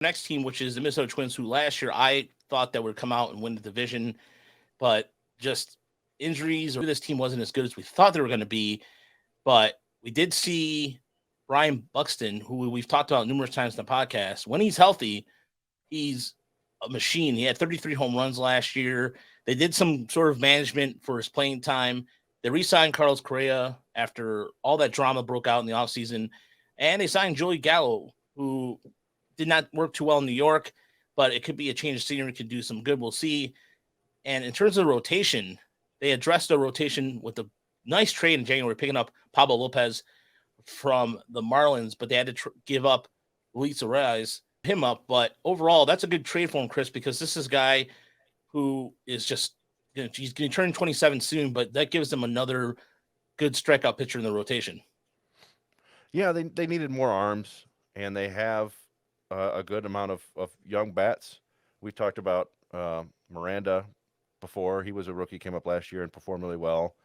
next team, which is the Minnesota Twins, who last year I thought that would come out and win the division, but just injuries or this team wasn't as good as we thought they were going to be. But we did see Brian Buxton, who we've talked about numerous times in the podcast. When he's healthy, he's a machine. He had 33 home runs last year. They did some sort of management for his playing time. They re-signed Carlos Correa after all that drama broke out in the offseason. And they signed Joey Gallo, who did not work too well in New York, but it could be a change of scenery, could do some good. We'll see. And in terms of rotation, they addressed the rotation with a nice trade in January, picking up Pablo Lopez from the Marlins, but they had to give up Luis Arraez, him up. But overall, that's a good trade for him, Chris, because this is a guy who is just, he's going to turn 27 soon, but that gives them another good strikeout pitcher in the rotation. Yeah, they needed more arms, and they have a good amount of young bats. We've talked about Miranda before. He was a rookie, came up last year and performed really well.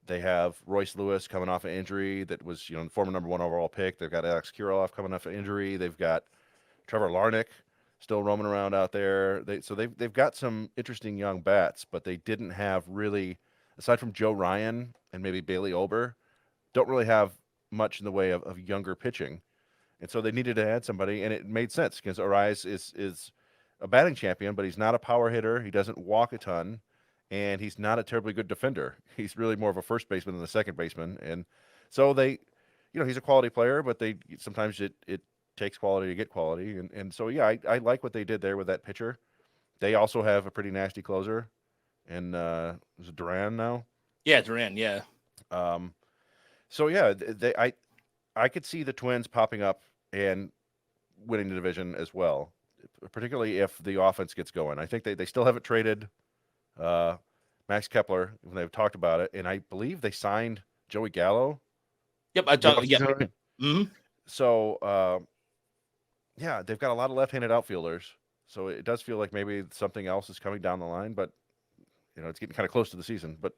They have Royce Lewis coming off an injury that was, the former number one overall pick. They've got Alex Kirilloff coming off an injury. They've got Trevor Larnach still roaming around out there. They've got some interesting young bats, but they didn't have really, aside from Joe Ryan and maybe Bailey Ober, don't really have much in the way of younger pitching. And so they needed to add somebody, and it made sense because Arraez is a batting champion, but he's not a power hitter. He doesn't walk a ton, and he's not a terribly good defender. He's really more of a first baseman than a second baseman. And so he's a quality player, but sometimes it takes quality to get quality. And so, yeah, I like what they did there with that pitcher. They also have a pretty nasty closer, and is it Duran now? Yeah, Duran, yeah. Um, so yeah, I could see the Twins popping up and winning the division as well, particularly if the offense gets going. I think they still haven't traded uh, Max Kepler when they've talked about it, and I believe they signed Joey Gallo Yep, I talk, yeah. mid-offseason. Mm-hmm. So yeah, they've got a lot of left-handed outfielders. So it does feel like maybe something else is coming down the line, but it's getting kind of close to the season. But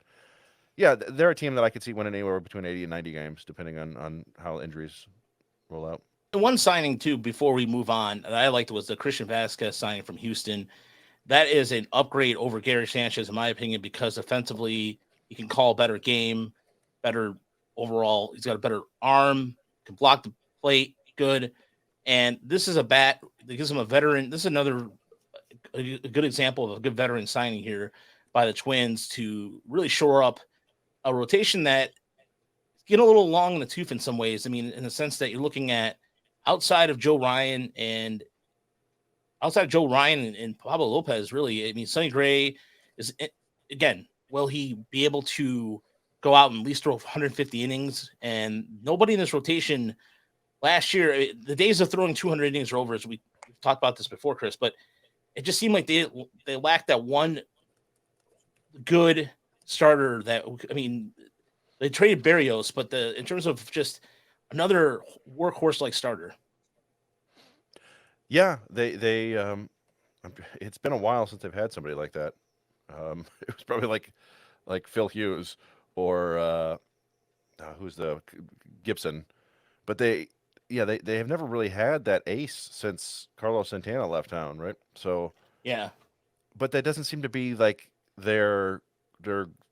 yeah, they're a team that I could see winning anywhere between 80 and 90 games, depending on how injuries roll out. And one signing, too, before we move on, that I liked was the Christian Vasquez signing from Houston. That is an upgrade over Gary Sanchez, in my opinion, because offensively, he can call a better game, better overall. He's got a better arm, can block the plate good. And this is a bat that gives him a veteran. This is another a good example of a good veteran signing here by the Twins to really shore up a rotation that getting a little long in the tooth in some ways. I mean, in the sense that you're looking at outside of Joe Ryan and Pablo Lopez, really. I mean, Sonny Gray is, again, will he be able to go out and at least throw 150 innings? And nobody in this rotation last year, the days of throwing 200 innings are over, as we've talked about this before, Chris, but it just seemed like they lacked that one good starter that, I mean, they traded Barrios, but in terms of just another workhorse like starter. Yeah, it's been a while since they've had somebody like that. It was probably like Phil Hughes or who's the Gibson, but they have never really had that ace since Carlos Santana left town, right? So, Yeah. but that doesn't seem to be like their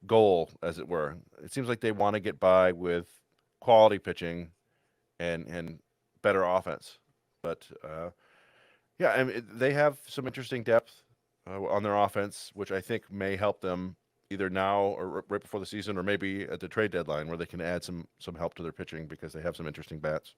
goal, as it were. It seems like they want to get by with quality pitching and better offense. But yeah, I mean, they have some interesting depth on their offense, which I think may help them either now or right before the season, or maybe at the trade deadline, where they can add some help to their pitching because they have some interesting bats.